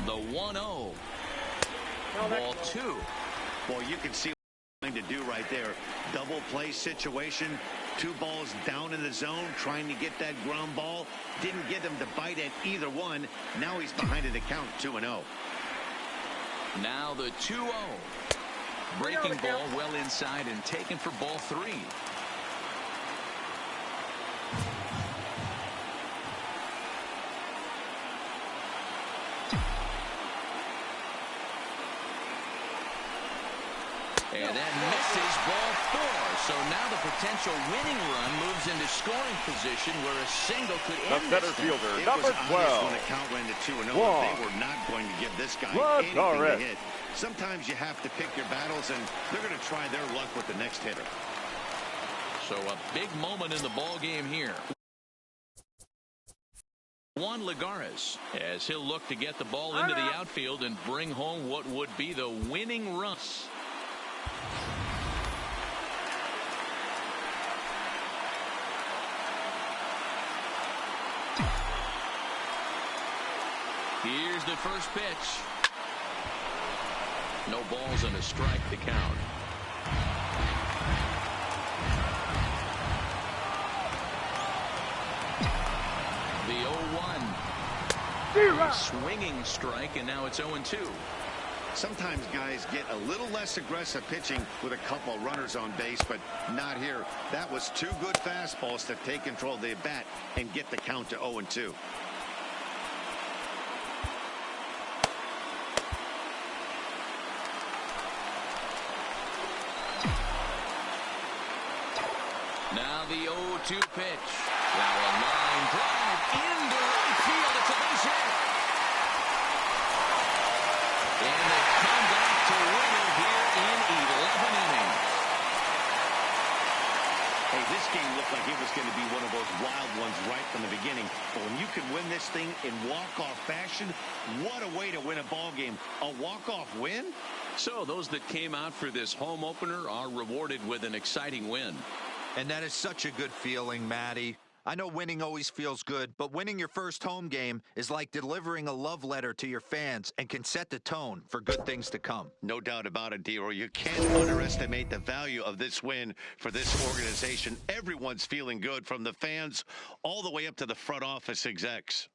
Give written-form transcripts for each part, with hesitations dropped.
The 1-0. Ball 2. Well, you can see what to do right there. Double play situation. 2 balls down in the zone, trying to get that ground ball. Didn't get him to bite at either one. Now he's behind in the count, 2-0. Now the 2-0. Breaking ball well inside and taken for ball 3. And that misses ball 4. So now the potential winning run moves into scoring position where a single could end the center fielder, number 12. When the count ran to 2-0, they were not going to give this guy anything to hit. Sometimes you have to pick your battles, and they're going to try their luck with the next hitter. So a big moment in the ball game here. Juan Lagares, as he'll look to get the ball into the outfield and bring home what would be the winning run. Here's the first pitch. No balls and a strike to count. The 0-1. Swinging strike, and now it's 0-2. Sometimes guys get a little less aggressive pitching with a couple runners on base, but not here. That was 2 good fastballs to take control of the bat and get the count to 0-2. Now the 0-2 pitch. Now a line drive into right field. It's a base hit. And they come back to win it here in 11 innings. Hey, this game looked like it was going to be one of those wild ones right from the beginning. But when you can win this thing in walk-off fashion, what a way to win a ball game. A walk-off win? So those that came out for this home opener are rewarded with an exciting win. And that is such a good feeling, Matty. I know winning always feels good, but winning your first home game is like delivering a love letter to your fans and can set the tone for good things to come. No doubt about it, D-Roy. You can't underestimate the value of this win for this organization. Everyone's feeling good, from the fans all the way up to the front office execs.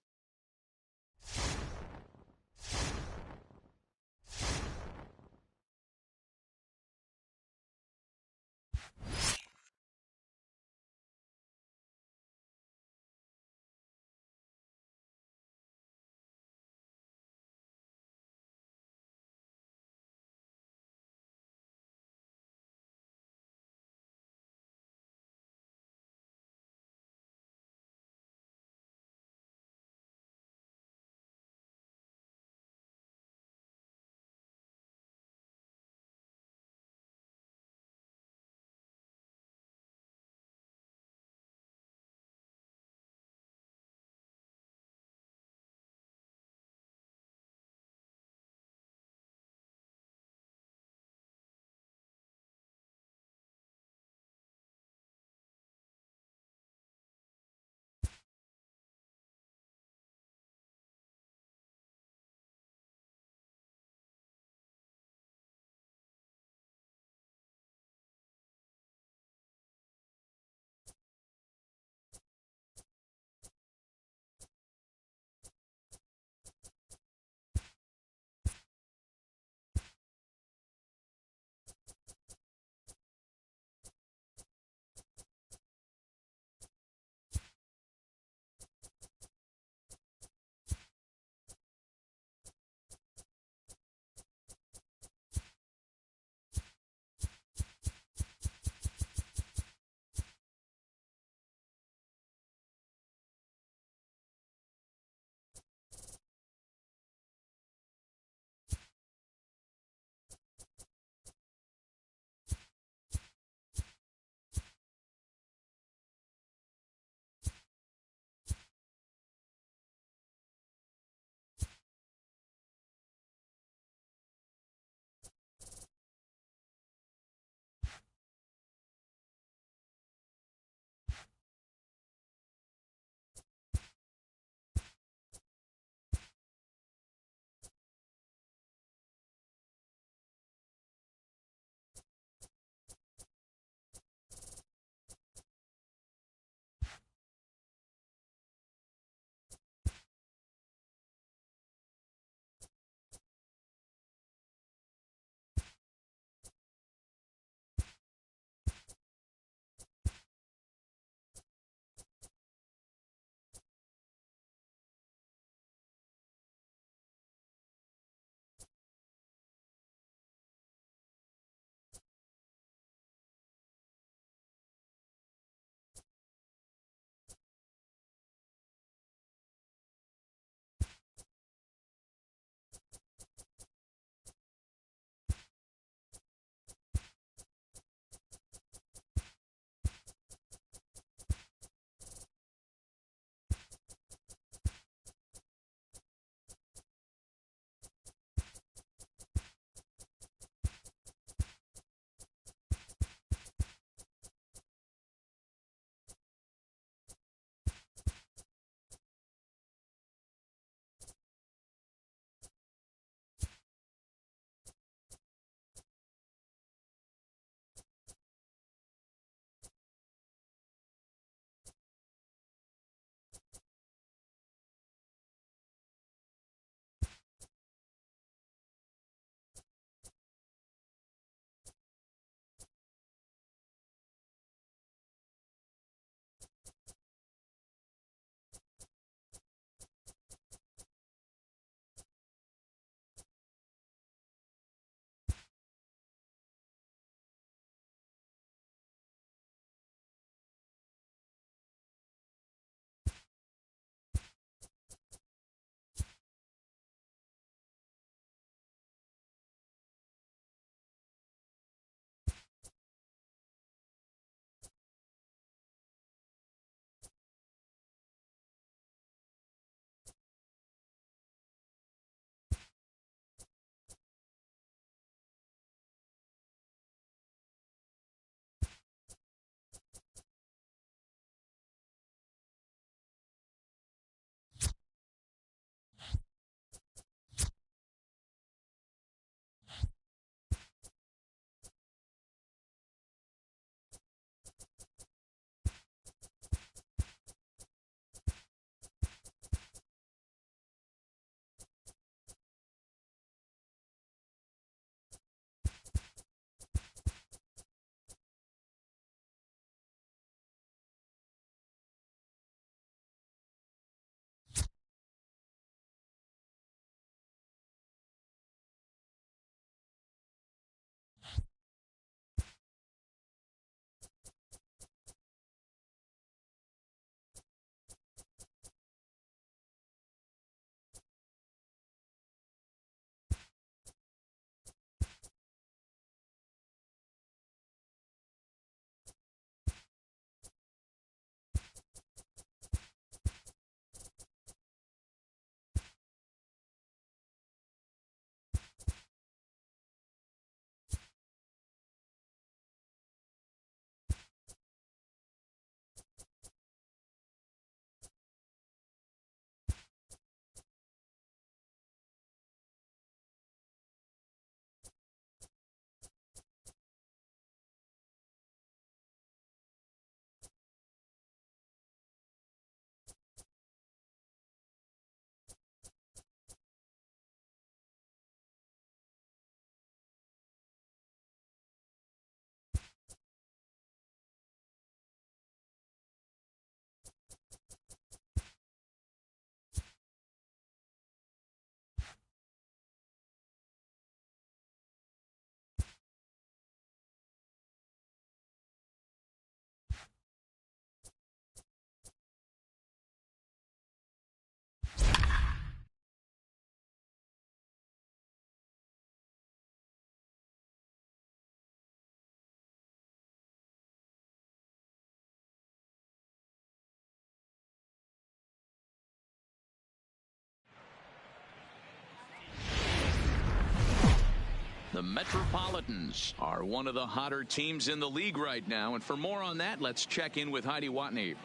Metropolitans are one of the hotter teams in the league right now. And for more on that, let's check in with Heidi Watney.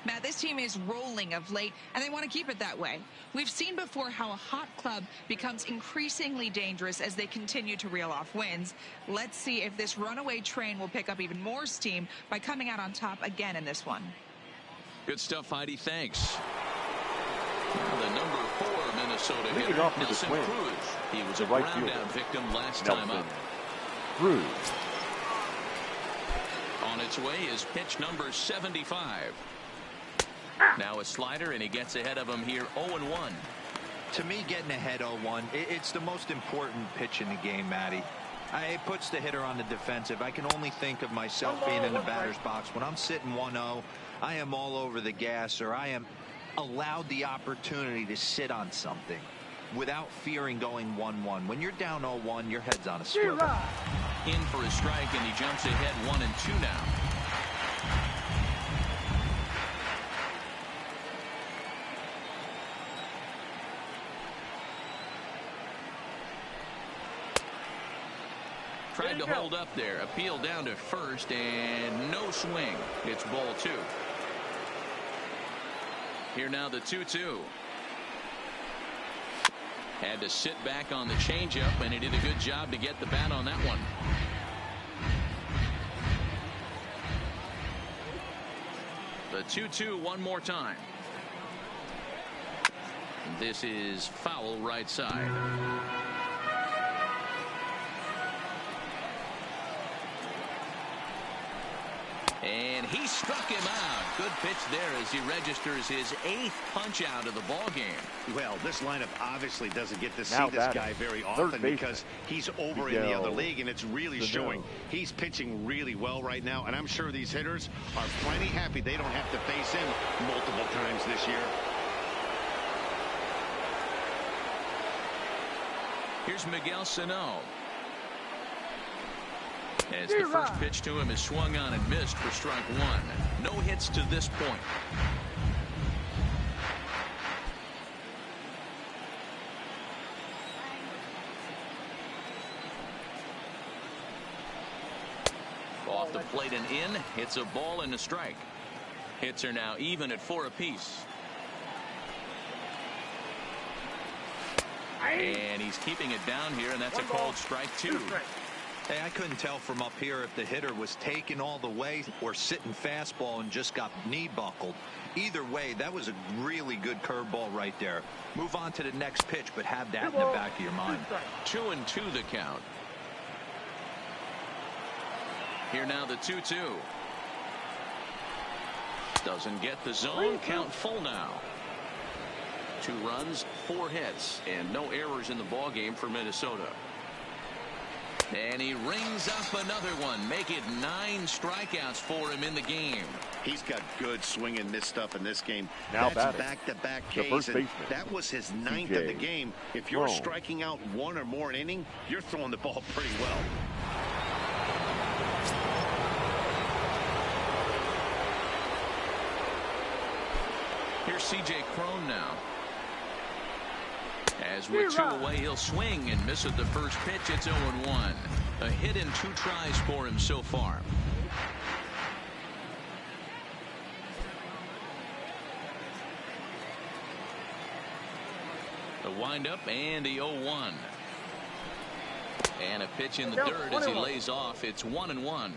Matt, this team is rolling of late, and they want to keep it that way. We've seen before how a hot club becomes increasingly dangerous as they continue to reel off wins. Let's see if this runaway train will pick up even more steam by coming out on top again in this one. Good stuff, Heidi. Thanks. The number 4 Minnesota Leading hitter, off with Nelson a swing. Cruz. He was a Right ground-out fielder. victim last Nelson time up. Cruz. On its way is pitch number 75. Now a slider, and he gets ahead of him here 0-1. To me, getting ahead 0-1, it's the most important pitch in the game, Matty. It puts the hitter on the defensive. I can only think of myself being in the batter's box. When I'm sitting 1-0, I am all over the gas, or I am allowed the opportunity to sit on something without fearing going 1-1. When you're down 0-1, your head's on a swivel. In for a strike, and he jumps ahead 1-2 now. Tried to hold up there. Appeal down to first, and no swing. It's ball 2. Here now the 2-2. Had to sit back on the changeup, and he did a good job to get the bat on that one. The 2-2 one more time. This is foul right side. And he struck him out. Good pitch there as he registers his 8th punch out of the ball game. Well, this lineup obviously doesn't get to see Now this batting, guy very third often baseman, because he's over in the Miguel other league, and it's really Sano. showing. He's pitching really well right now, and I'm sure these hitters are plenty happy they don't have to face him multiple times this year. Here's Miguel Sano. As the first pitch to him is swung on and missed for strike 1. No hits to this point. Off the plate and in. It's a ball and a strike. Hits are now even at 4 apiece. And he's keeping it down here, and that's a called strike 2. Hey, I couldn't tell from up here if the hitter was taking all the way or sitting fastball and just got knee buckled. Either way, that was a really good curveball right there. Move on to the next pitch, but have that in the back of your mind. 2-2 the count. Here now the 2-2. Doesn't get the zone. Count full now. 2 runs, 4 hits, and no errors in the ball game for Minnesota. And he rings up another one. Make it 9 strikeouts for him in the game. He's got good swing and miss stuff in this game. Now That's batting, back-to-back the Ks, first and baseman, that was his 9th of the game. If you're striking out 1 or more an inning, you're throwing the ball pretty well. Here's C.J. Cron now. As with 2 away, he'll swing and miss at the first pitch. It's 0-1. A hit in 2 tries for him so far. The windup and the 0-1. And a pitch in the dirt as he lays off. It's 1-1.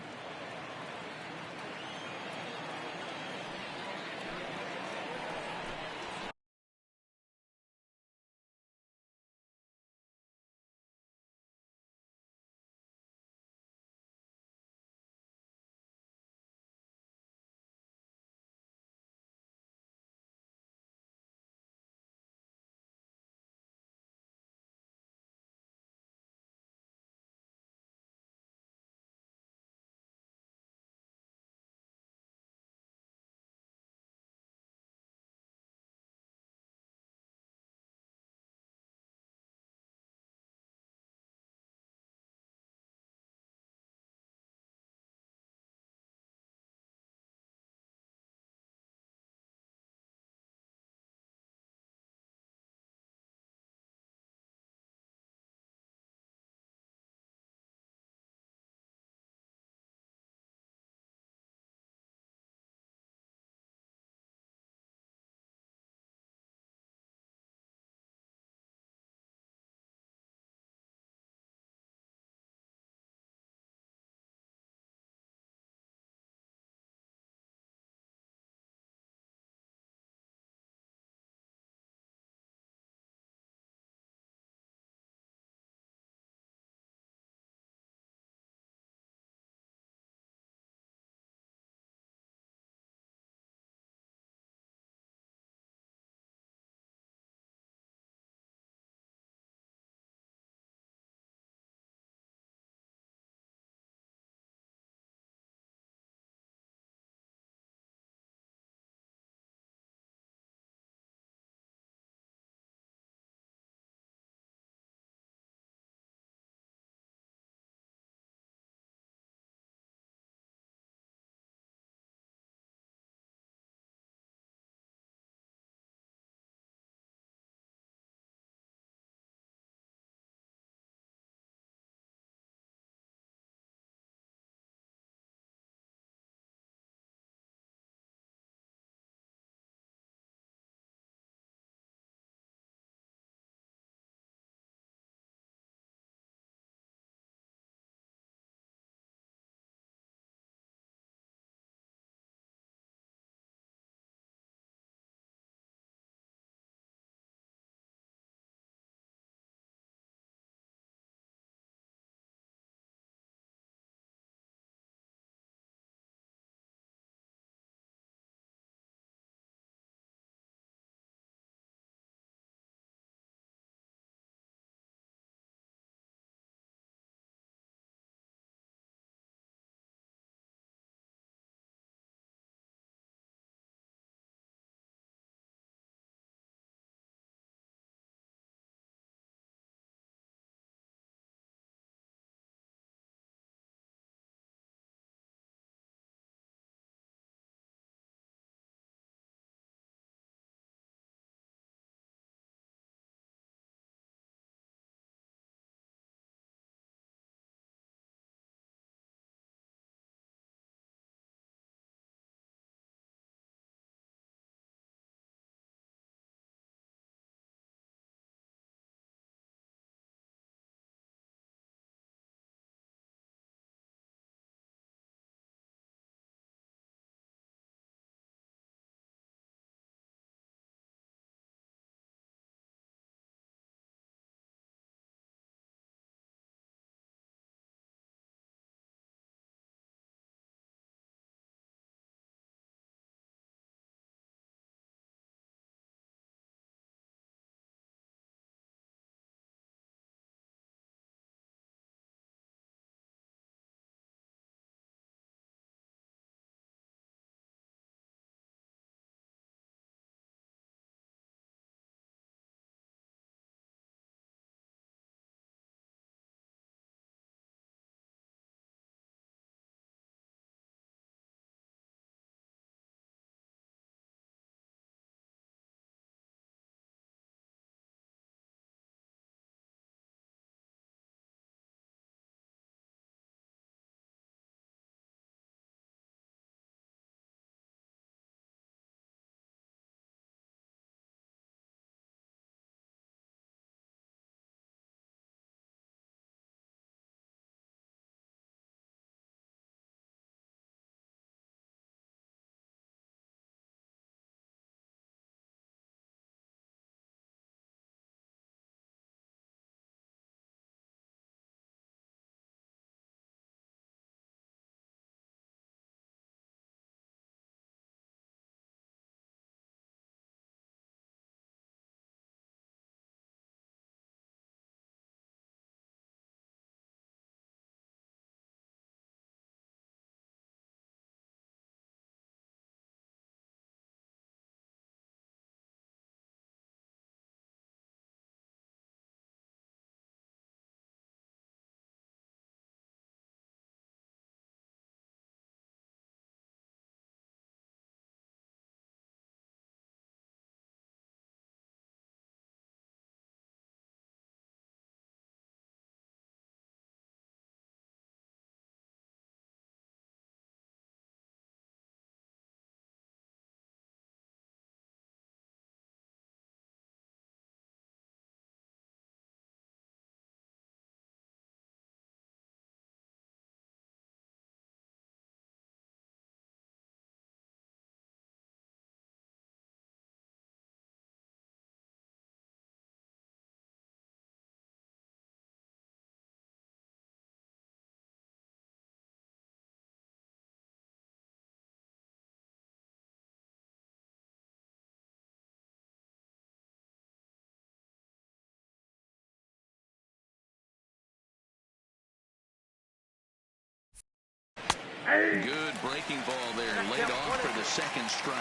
Good breaking ball there, laid off for the second strike.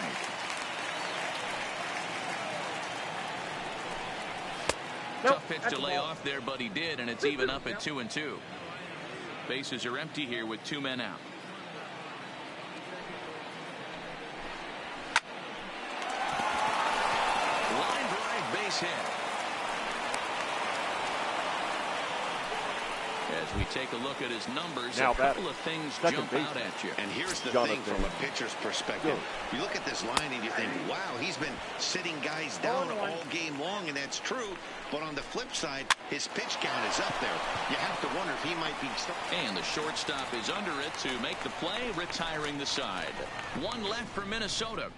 Tough pitch to lay off there, but he did, and it's even up at 2-2. Bases are empty here with 2 men out. Line drive, base hit. As we take a look at his numbers, a couple of things jump out at you. And here's the thing from a pitcher's perspective. You look at this line and you think, wow, he's been sitting guys down all game long, and that's true. But on the flip side, his pitch count is up there. You have to wonder if he might be... And the shortstop is under it to make the play, retiring the side. 1 left for Minnesota.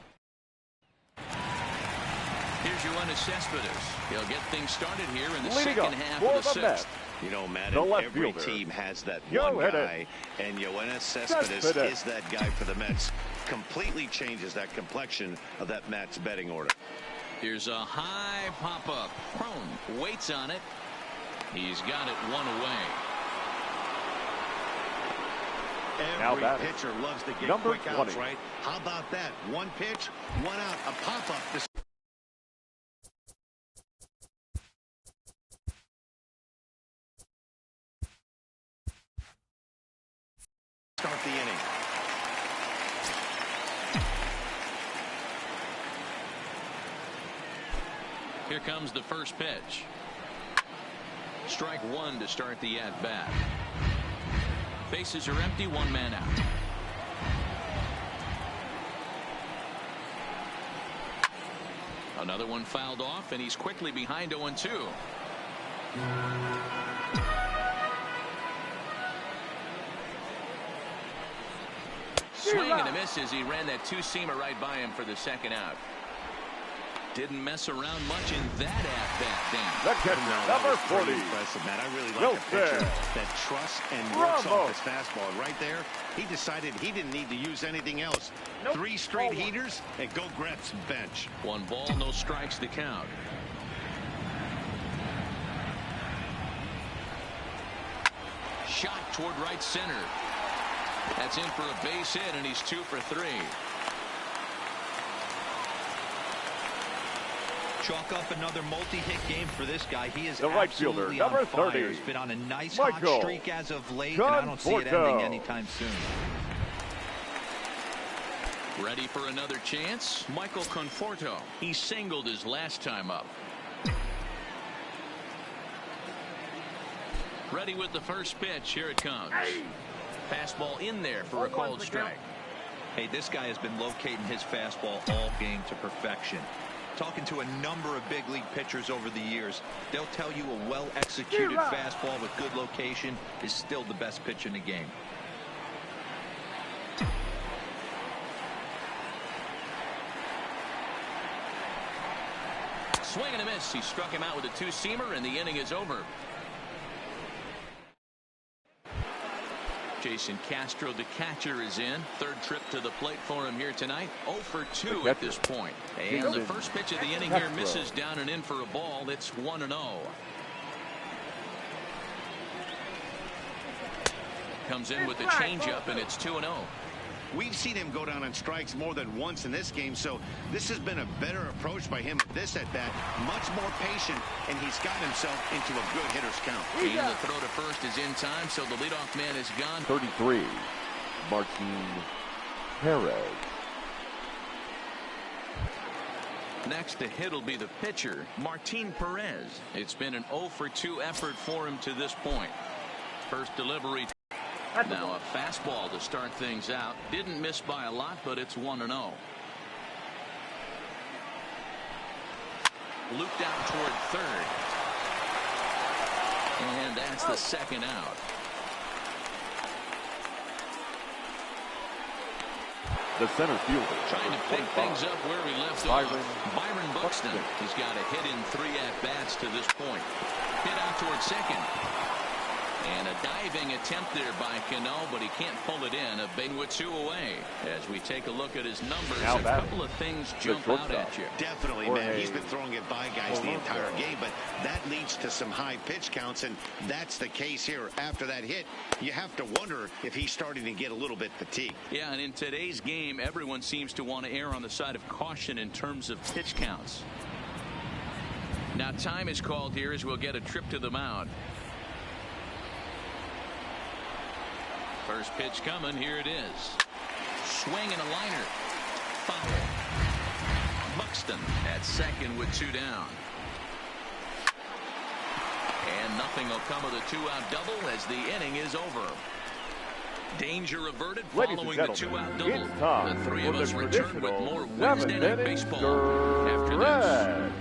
Here's Yoenis Cespedes. He'll get things started here in the second half of the 6th. You know, Matt, every team has that one guy, and Yoenis Cespedes is that guy for the Mets. Completely changes that complexion of that Mets betting order. Here's a high pop-up. Cron waits on it. He's got it 1 away. Every pitcher loves to get quick outs, right? How about that? 1 pitch, 1 out, a pop-up. Start the inning. Here comes the first pitch. Strike 1 to start the at-bat. Bases are empty, 1 man out. Another one fouled off, and he's quickly behind 0-2. Swing and a miss as he ran that 2-seamer right by him for the second out. Didn't mess around much in that at-bat, Dan. Number 40. Impressive, Matt. I really like a pitcher that trusts and works off his fastball. Right there, he decided he didn't need to use anything else. 3 straight heaters and go grab some bench. 1 ball, no strikes to count. Shot toward right center. That's in for a base hit, and he's 2 for 3. Chalk up another multi-hit game for this guy. He is the right fielder, number 30. He's been on a nice hot streak as of late, and I don't see it ending anytime soon. Ready for another chance? Michael Conforto. He singled his last time up. Ready with the first pitch. Here it comes. Fastball in there for a called strike. Hey, this guy has been locating his fastball all game to perfection. Talking to a number of big league pitchers over the years, they'll tell you a well-executed fastball with good location is still the best pitch in the game. Swing and a miss. He struck him out with a 2-seamer, and the inning is over. Jason Castro, the catcher, is in. 3rd trip to the plate for him here tonight. 0 for 2 at this point. And the first pitch of the inning here misses down and in for a ball. It's 1-0. Comes in with the changeup, and it's 2-0. We've seen him go down on strikes more than once in this game, so this has been a better approach by him at this at-bat. Much more patient, and he's gotten himself into a good hitter's count. And the throw to first is in time, so the leadoff man is gone. 33, Martin Perez. Next to hit will be the pitcher, Martin Perez. It's been an 0 for 2 effort for him to this point. First delivery. Now a fastball to start things out. Didn't miss by a lot, but it's 1-0. Looped out toward third. And that's the second out. The center fielder. Trying to pick things up where we left off. Byron Buxton. He's got a hit in 3 at-bats to this point. Hit out toward second. And a diving attempt there by Cano, but he can't pull it in. A big with 2 away. As we take a look at his numbers, a couple of things jump out at you. Definitely, man. He's been throwing it by guys the entire game, but that leads to some high pitch counts, and that's the case here. After that hit, you have to wonder if he's starting to get a little bit fatigued. Yeah, and in today's game, everyone seems to want to err on the side of caution in terms of pitch counts. Now time is called here as we'll get a trip to the mound. First pitch coming. Here it is. Swing and a liner. Foul. Buxton at second with 2 down. And nothing will come of the 2-out double as the inning is over. Danger averted following the 2-out double. The three of us return with more Wednesday Night Baseball after this.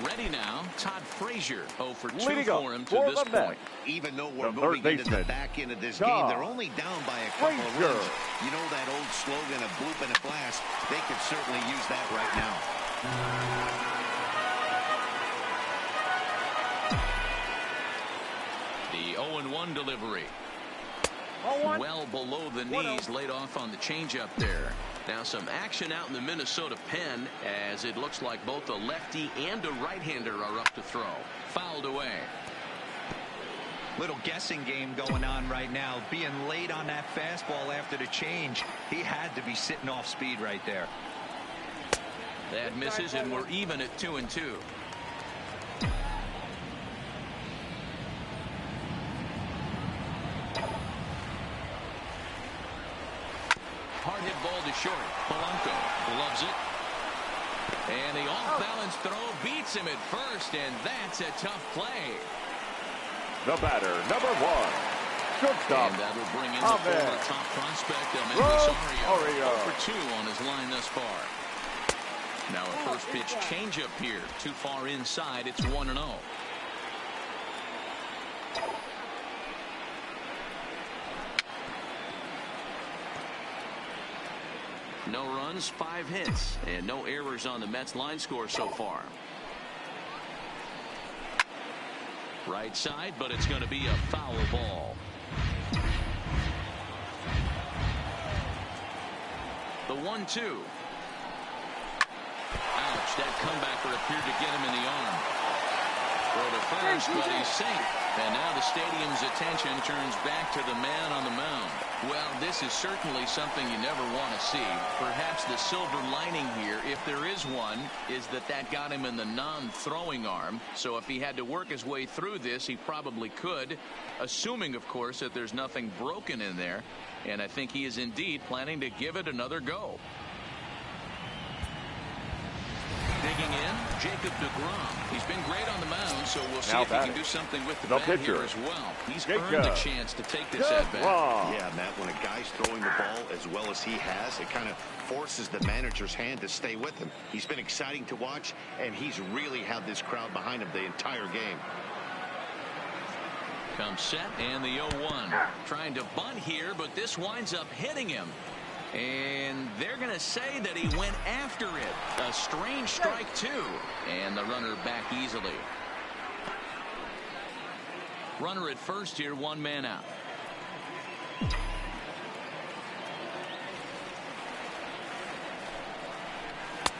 Ready now, Todd Frazier 0 for 2 for him to this point. Even though we're moving into the back end of this game, they're only down by a couple of runs. You know that old slogan of bloop and a blast? They could certainly use that right now. The 0-1 delivery. Well below the knees, laid off on the changeup there. Now some action out in the Minnesota pen as it looks like both a lefty and a right-hander are up to throw. Fouled away. Little guessing game going on right now. Being late on that fastball after the change. He had to be sitting off speed right there. That misses, and we're even at 2-2. Hard hit ball to short. Polanco gloves it. And the off-balance throw beats him at first, and that's a tough play. The batter, number 1, shortstop. And that will bring in the former top prospect of Rosario. 0 for 2 on his line thus far. Now a first pitch changeup here. Too far inside. It's 1-0. No runs, 5 hits, and no errors on the Mets line score so far. Right side, but it's going to be a foul ball. The 1-2. Ouch, that comebacker appeared to get him in the arm. Throw to first, but he's safe. And now the stadium's attention turns back to the man on the mound. Well, this is certainly something you never want to see. Perhaps the silver lining here, if there is one, is that got him in the non-throwing arm. So if he had to work his way through this, he probably could, assuming, of course, that there's nothing broken in there. And I think he is indeed planning to give it another go. Digging in, Jacob deGrom. He's been great on the mound, so we'll see if he can do something with the bat here as well. He's earned the chance to take this at bat. Yeah, Matt, when a guy's throwing the ball as well as he has, it kind of forces the manager's hand to stay with him. He's been exciting to watch, and he's really had this crowd behind him the entire game. Comes set, and the 0-1. Trying to bunt here, but this winds up hitting him. And they're going to say that he went after it. A strange strike, too. And the runner back easily. Runner at first here, 1 man out.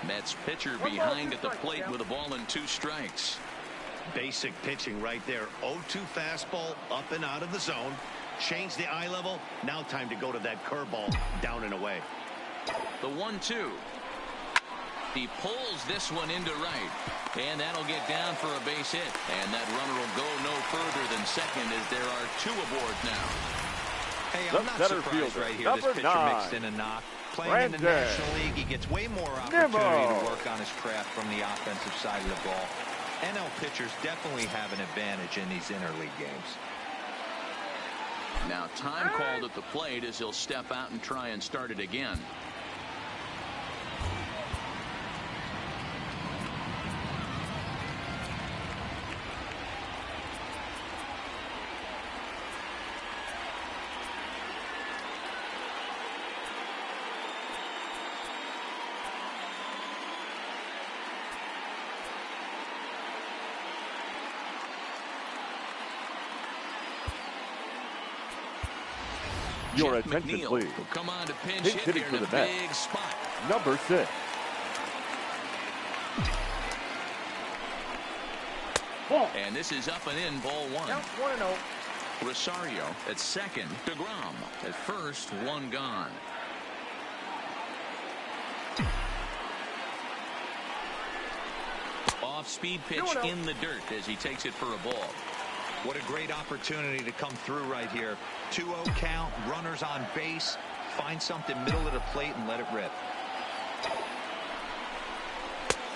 Mets pitcher behind at the plate with a ball and 2 strikes. Basic pitching right there. 0-2 fastball up and out of the zone. Change the eye level. Now time to go to that curveball down and away. The 1-2. He pulls this one into right. And that'll get down for a base hit. And that runner will go no further than second as there are 2 aboard now. Hey, I'm not surprised right here. This pitcher mixed in a knock. Playing in the National League, he gets way more opportunity to work on his craft from the offensive side of the ball. NL pitchers definitely have an advantage in these interleague games. Now time called at the plate as he'll step out and try and start it again. Your Jeff attention, McNeil please. will come on to pinch Pinch hit hitting here for in a the Mets. big spot. Number 6. And this is up and in, ball one. Count 1-0. Rosario at second. DeGrom at first, one gone. Off-speed pitch 2-0. in the dirt as he takes it for a ball. What a great opportunity to come through right here. 2-0 count, runners on base. Find something middle of the plate and let it rip.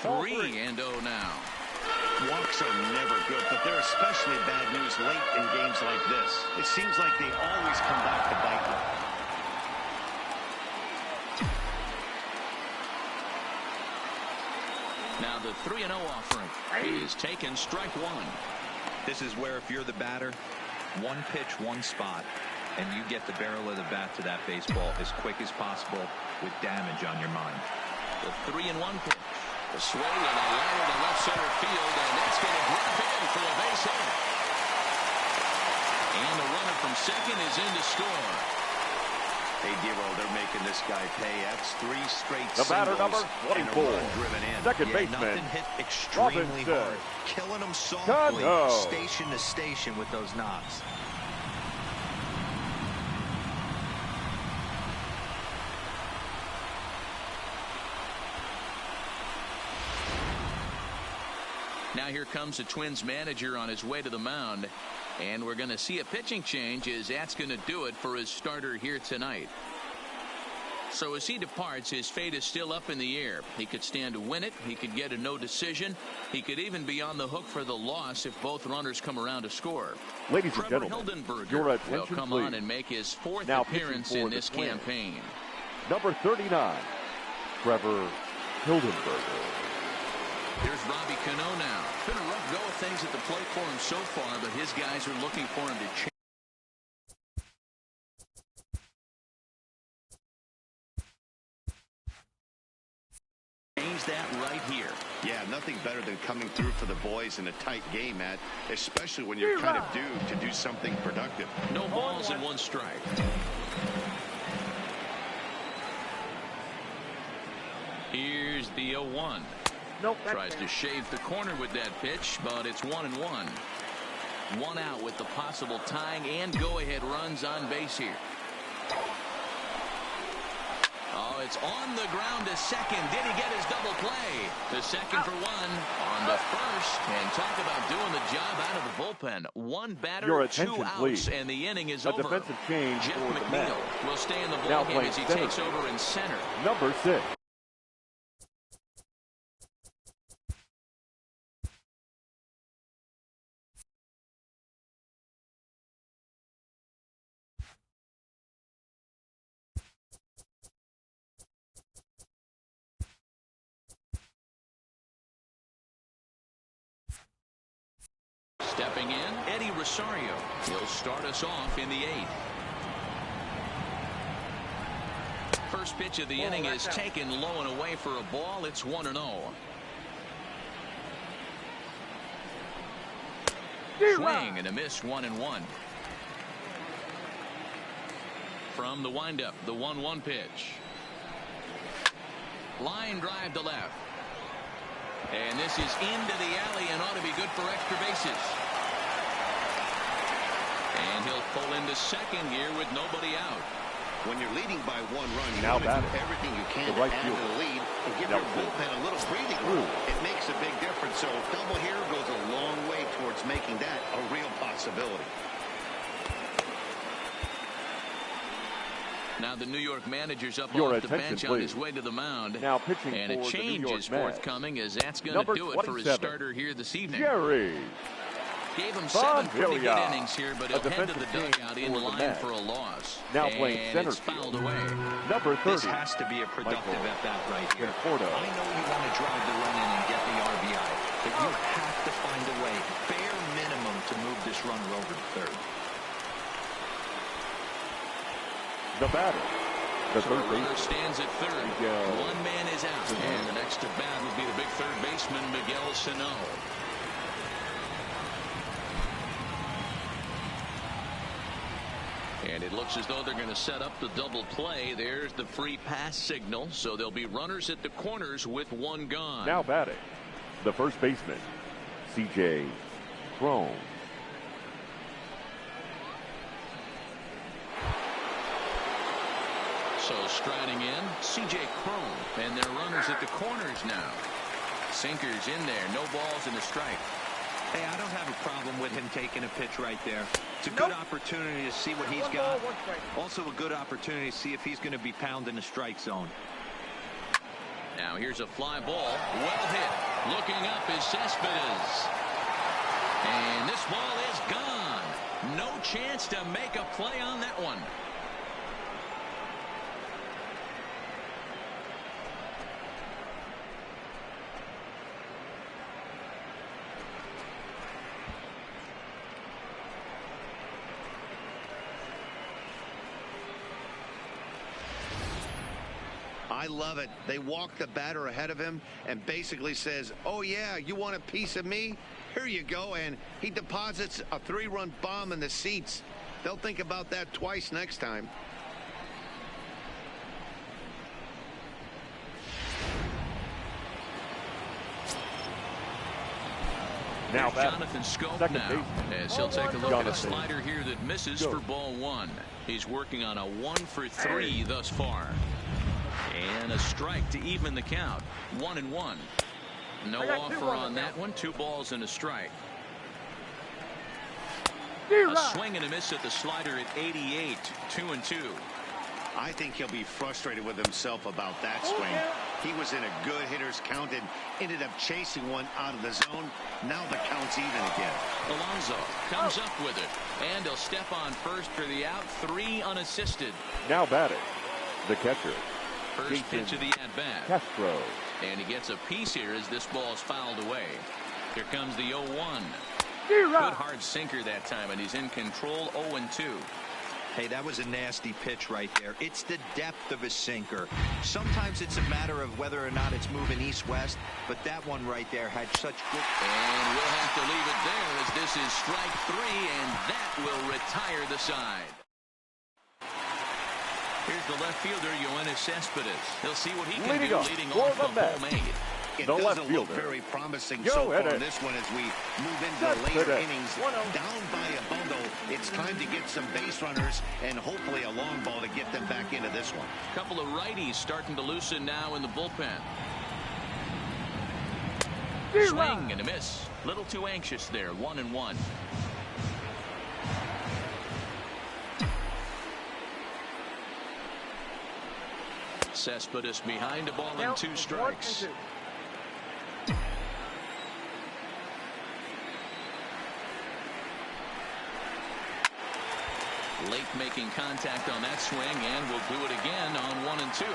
3-0 now. Walks are never good, but they're especially bad news late in games like this. It seems like they always come back to bite them. Now the 3-0 offering is taken, strike one. This is where if you're the batter, one pitch, one spot, and you get the barrel of the bat to that baseball as quick as possible with damage on your mind. The 3-1 pitch. The swing and a liner to left center field, and that's going to drop in for a base hit. And the runner from second is in to score. Hey, Dero, they're making this guy pay. That's 3 straight The batter, number and a 24. run driven in. Second Yeah, baseman. nothing hit extremely Robinson. hard. Killing them softly, Cano. station to station with those knocks. Now here comes the Twins manager on his way to the mound. And we're going to see a pitching change as that's going to do it for his starter here tonight. So as he departs, his fate is still up in the air. He could stand to win it. He could get a no decision. He could even be on the hook for the loss if both runners come around to score. Ladies and Trevor gentlemen, Hildenberger your will attention, come please. on and make his 4th Now pitching appearance for in the this Twins. campaign. Number 39, Trevor Hildenberger. Here's Robbie Cano now. Been a rough go of things at the plate for him so far, but his guys are looking for him to change. That right here. Yeah, nothing better than coming through for the boys in a tight game, Matt, especially when you're kind of due to do something productive. No balls and 1 strike. Here's the 0-1. Nope. Tries to shave the corner with that pitch, but it's 1-1. 1 out with the possible tying and go-ahead runs on base here. Oh, it's on the ground to second. Did he get his double play? The second for 1 on the first. And talk about doing the job out of the bullpen. 1 batter, Your 2 attention, outs, please. and the inning is A over. defensive change Jeff for the McNeil Mets. will stay in the Now ballgame playing as he center takes over in center. Number 6. Stepping in, Eddie Rosario. He'll start us off in the 8th. First pitch of the inning is taken low and away for a ball. It's 1-0. Swing and a miss, 1-1. From the windup, the 1-1 pitch. Line drive to left. And this is into the alley and ought to be good for extra bases. And he'll pull into second here with nobody out. When you're leading by 1 run, you Now want to do batting. everything you can The to right add to fielder. the lead and give Now your bullpen a little breathing room. It makes a big difference. So a double here goes a long way towards making that a real possibility. Now the New York manager's up Your off the attention, bench on please. his way to the mound. Now pitching and for a the change New York is Mets. forthcoming as that's going Number to do it for his 27. starter here this evening. Jerry. Gave him 7 pretty good Bonvilla. innings here, but A he'll head to the defensive dugout change in for the line Mets. for a loss. Now playing and center it's fouled field. away. Number 30. This has to be a productive Michael at-bat right here. Conforto. I know you want to drive the run in and get the RBI, but you have to find a way, bare minimum, to move this runner over to third. The batter. The So third the runner baseman. stands at third. Miguel. 1 man is out. And the next to bat would be the big third baseman, Miguel Sano. And it looks Looks as though they're going to set up the double play. There's the free pass signal, so there'll be runners at the corners with one gone. Now batting, the first baseman, C.J. Cron. So striding in, C.J. Cron, and they're runners at the corners now. Sinkers in there, no balls and a strike. Hey, I don't have a problem with him taking a pitch right there. It's a good opportunity to see what he's got. Also a good opportunity to see if he's going to be pounding the strike zone. Now here's a fly ball, well hit. Looking up is Cespedes. And this ball is gone. No chance to make a play on that one. I love it. They walk the batter ahead of him and basically says, oh, yeah, you want a piece of me? Here you go. And he deposits a 3-run bomb in the seats. They'll think about that twice next time. Now Jonathan Scope now, as he'll take a look at a slider here that misses for ball 1. He's working on a 1-for-3 thus far. And a strike to even the count. 1-1. No offer on that one. 2 balls and a strike. A swing and a miss at the slider at 88. 2-2. I think he'll be frustrated with himself about that swing. He was in a good hitter's count and ended up chasing one out of the zone. Now the count's even again. Alonso comes up with it, and he'll step on first for the out. 3 unassisted. Now batting, the catcher, First pitch of the at-bat. Castro. And he gets a piece here as this ball is fouled away. Here comes the 0-1. Good hard sinker that time, and he's in control. 0-2. Hey, that was a nasty pitch right there. It's the depth of a sinker. Sometimes it's a matter of whether or not it's moving east-west, but that one right there had such good... And we'll have to leave it there as this is strike 3, and that will retire the side. Here's the left fielder, Yoenis Cespedes. He'll see what he can do leading off the home aid. It doesn't look very promising so far in this one as we move into the later innings. Down by a bundle, it's time to get some base runners and hopefully a long ball to get them back into this one. Couple of righties starting to loosen now in the bullpen. Swing and a miss. Little too anxious there. 1-1. Cespedes behind a ball and 2 strikes. Late making contact on that swing, and we'll do it again on 1 and 2.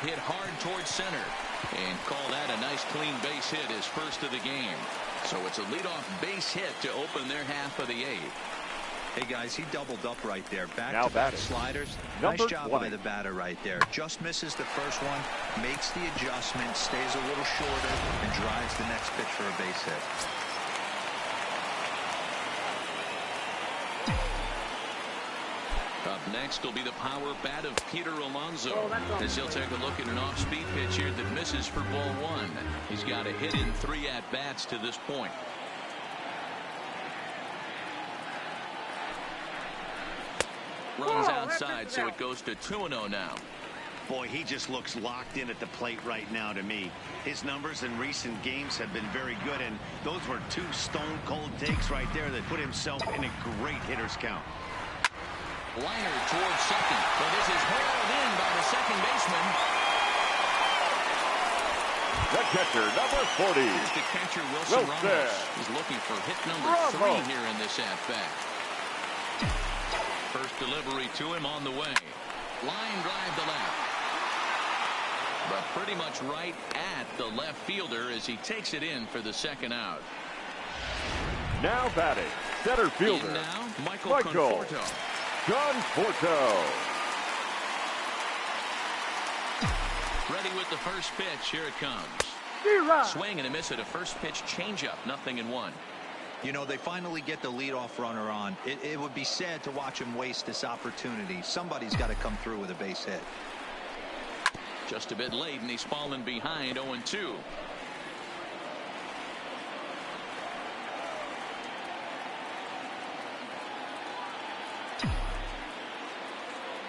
Hit hard towards center, and call that a nice clean base hit, his first of the game. So it's a leadoff base hit to open their half of the 8th. Hey guys, he doubled up right there. Now Back-to-back sliders. Nice job by the batter right there. Just misses the first one, makes the adjustment, stays a little shorter, and drives the next pitch for a base hit. Up next will be the power bat of Peter Alonso, as he'll take a look at an off-speed pitch here that misses for ball 1. He's got a hit in 3 at-bats to this point. Runs outside, so it goes to 2-0 now. Boy, he just looks locked in at the plate right now to me. His numbers in recent games have been very good, and those were 2 stone-cold takes right there that put himself in a great hitter's count. Liner towards second, but this is hauled in by the second baseman. The catcher, number 40. Here's the catcher, Wilson Ramos. He's looking for hit number 3 here in this at-bat. First delivery to him on the way. Line drive to left. But pretty much right at the left fielder as he takes it in for the second out. Now batting, center fielder. In now, Michael Conforto. Conforto. Ready with the first pitch. Here it comes. Swing and a miss at a first pitch changeup. 0-1. You know, they finally get the leadoff runner on. It would be sad to watch him waste this opportunity. Somebody's got to come through with a base hit. Just a bit late, and he's fallen behind 0-2.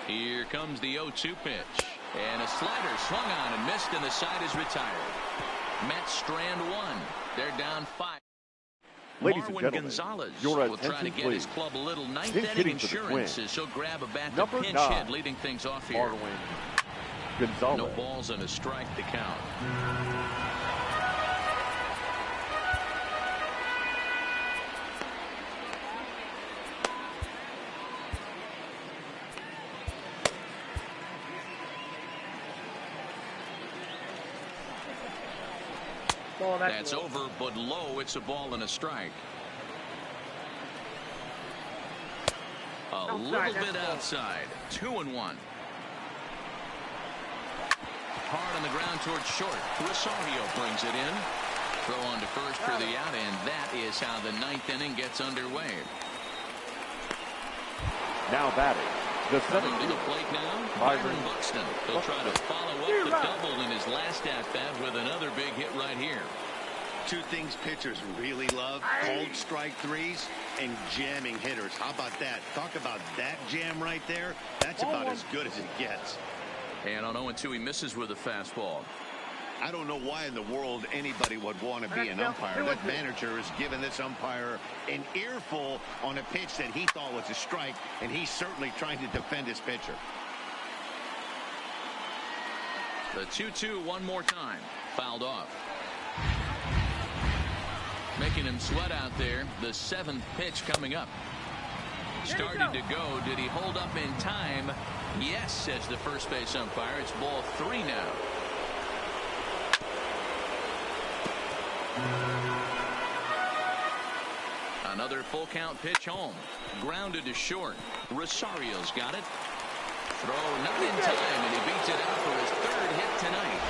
Here comes the 0-2 pitch. And a slider swung on and missed, and the side is retired. Mets strand one. They're down 5. Ladies and Marwin gentlemen, Gonzalez your will try to attention, get his please. club a little ninth Pinch inning hitting for the insurance Twins. as he'll grab a bat to Number pinch 9, hit, leading things off here. Marwin Gonzalez. No balls and a strike to count. That's over, but low. It's a ball and a strike. A little bit outside. 2-1. Hard on the ground towards short. Rosario brings it in. Throw on to first for the out, and that is how the 9th inning gets underway. Now batting, the Coming center to the fielder, plate now, Byron Byron Buxton. He'll try to follow up the double in his last at-bat with another big hit right here. Two things pitchers really love: cold strike threes and jamming hitters. How about that? Talk about that jam right there. That's about as good as it gets. And on 0-2, he misses with a fastball. I don't know why in the world anybody would want to be an umpire. That manager has given this umpire an earful on a pitch that he thought was a strike, and he's certainly trying to defend his pitcher. The 2-2 one more time. Fouled off. Making him sweat out there. The 7th pitch coming up. Started to go. Did he hold up in time? Yes, says the first base umpire. It's ball 3 now. Another full count pitch home. Grounded to short. Rosario's got it. Throw not in time, and he beats it out for his 3rd hit tonight.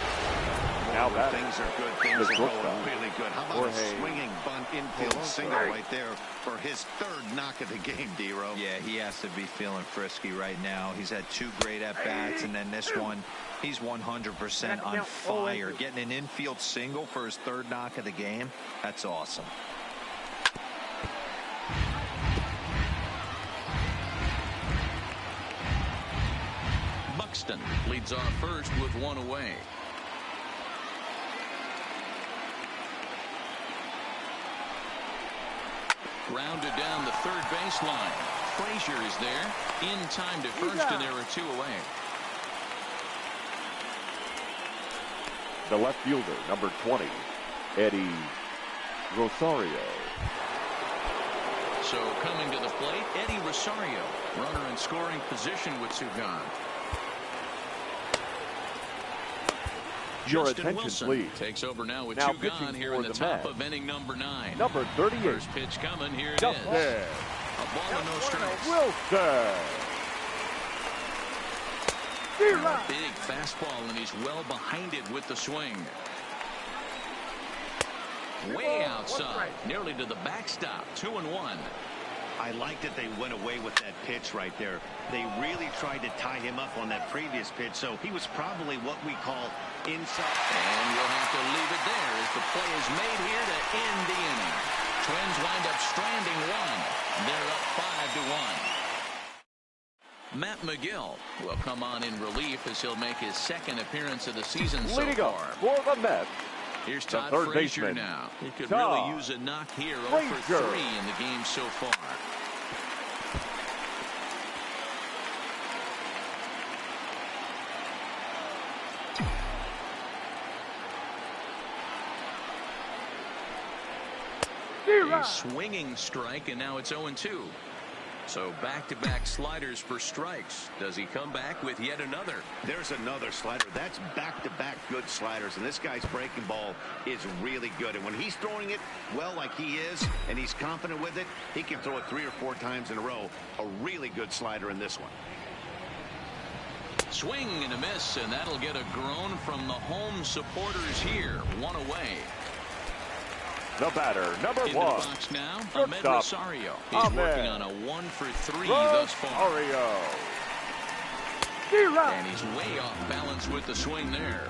Now When batting, things are good, things the are shortstop, going really good. How about a Jorge swinging bunt infield single right there for his 3rd knock of the game, D-Ro? Yeah, he has to be feeling frisky right now. He's had 2 great at-bats, and then this one, he's 100% on fire. Getting an infield single for his 3rd knock of the game, that's awesome. Buxton leads off first with 1 away. Grounded down the 3rd baseline. Frazier is there. In time to first, and there are 2 away. the left fielder, number 20, Eddie Rosario. So coming to the plate, Eddie Rosario, runner in scoring position with 2 gone. Your Justin attention, Wilson please. takes over now with Now 2 gone here in the top of inning number 9. Number 38. First pitch coming. Here it is. Justin A ball and no strikes. Wilson. A big fastball, and he's well behind it with the swing. Way outside, nearly to the backstop. 2-1. I like that they went away with that pitch right there. They really tried to tie him up on that previous pitch, so he was probably what we call inside. And you'll have to leave it there as the play is made here to end the inning. Twins wind up stranding 1. They're up 5-1. Matt McGill will come on in relief as he'll make his 2nd appearance of the season so Leading far. up for the Mets, Here's the Todd third Frazier baseman, now. He could Todd really use a knock here. 0 for 3 in the game so far. A swinging strike, and now it's 0-2. So back-to-back sliders for strikes. Does he come back with yet another? There's another slider. That's back-to-back good sliders, and this guy's breaking ball is really good. And when he's throwing it well like he is, and he's confident with it, he can throw it 3 or 4 times in a row. A really good slider in this one. Swing and a miss, and that'll get a groan from the home supporters here. 1 away. The batter, number In the 1. box now, Ahmed Shortstop, Rosario. He's Ahmed working on a 1-for-3 thus far. Rosario. And he's way off balance with the swing there.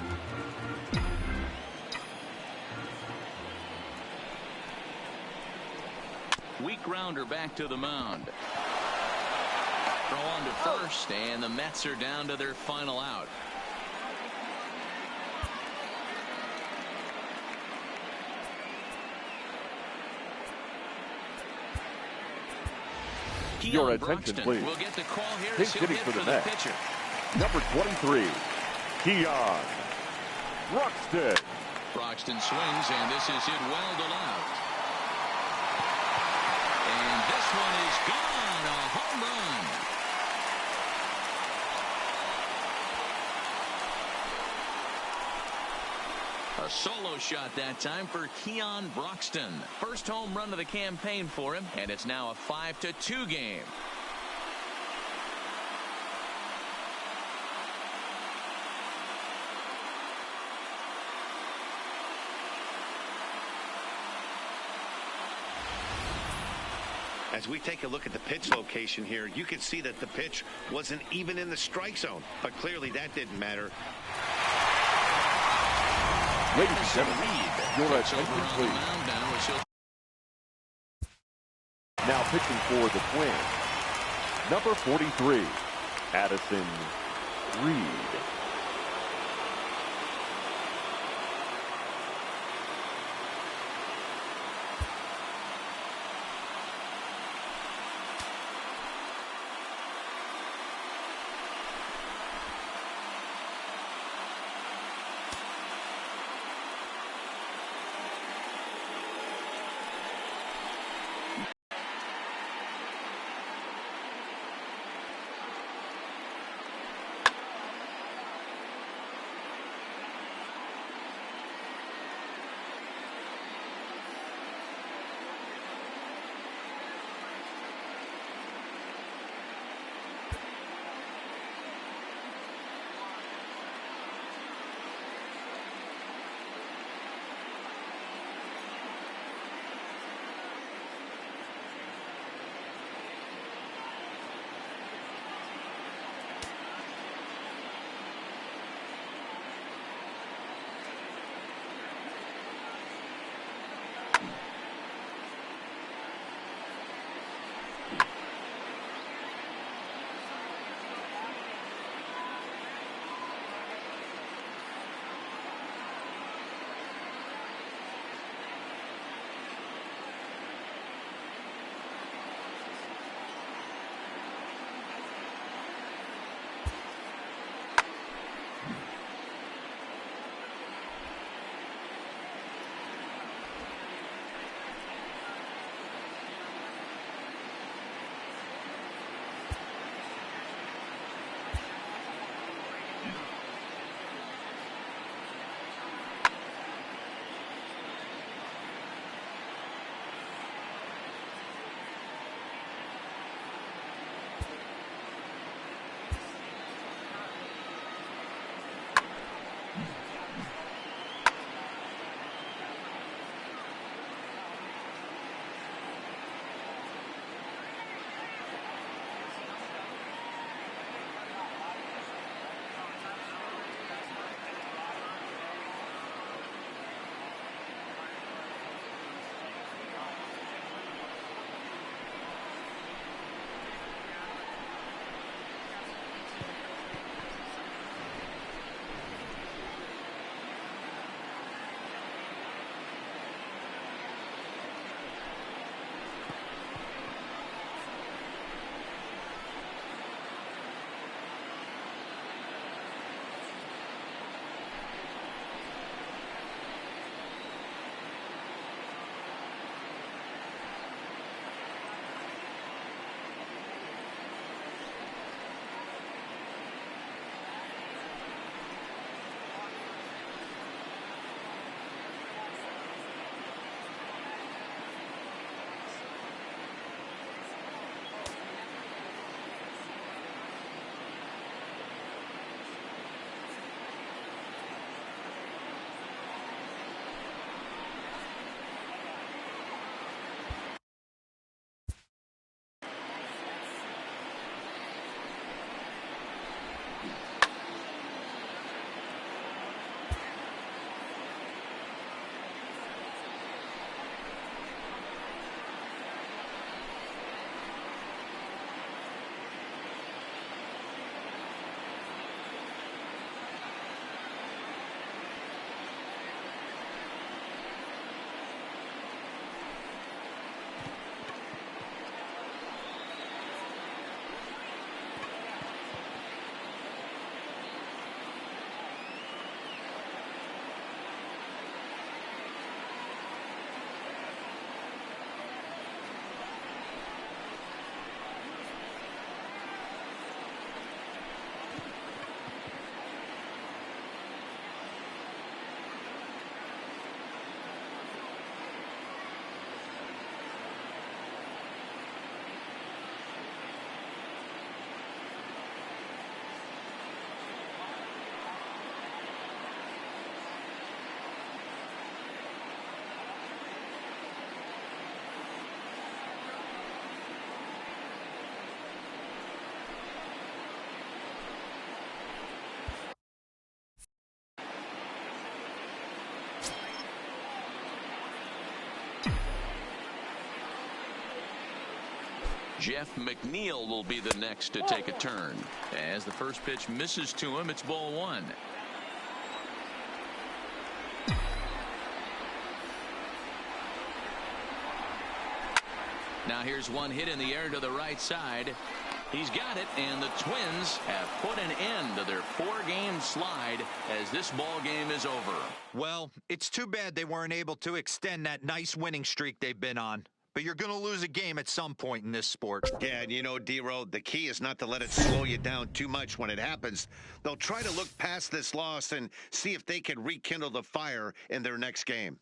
Weak grounder back to the mound. Throw on to first, and the Mets are down to their final out. Your attention, please. We'll get the call here Pinch as he'll hitting hit for the for the Mets. pitcher. Number 23, Keon Broxton. Broxton swings, and this is hit well to left. And this one is gone. A home run. A solo shot that time for Keon Broxton. First home run of the campaign for him, and it's now a 5-2 game. As we take a look at the pitch location here, you can see that the pitch wasn't even in the strike zone, but clearly that didn't matter. Ladies and gentlemen, your attention, please. Now pitching for the Twins, number 43, Addison Reed. Jeff McNeil will be the next to take a turn. As the first pitch misses to him, it's ball one. Now here's one hit in the air to the right side. He's got it, and the Twins have put an end to their 4-game slide as this ball game is over. Well, it's too bad they weren't able to extend that nice winning streak they've been on. But you're going to lose a game at some point in this sport. Yeah, and you know, D-Row, the key is not to let it slow you down too much when it happens. They'll try to look past this loss and see if they can rekindle the fire in their next game.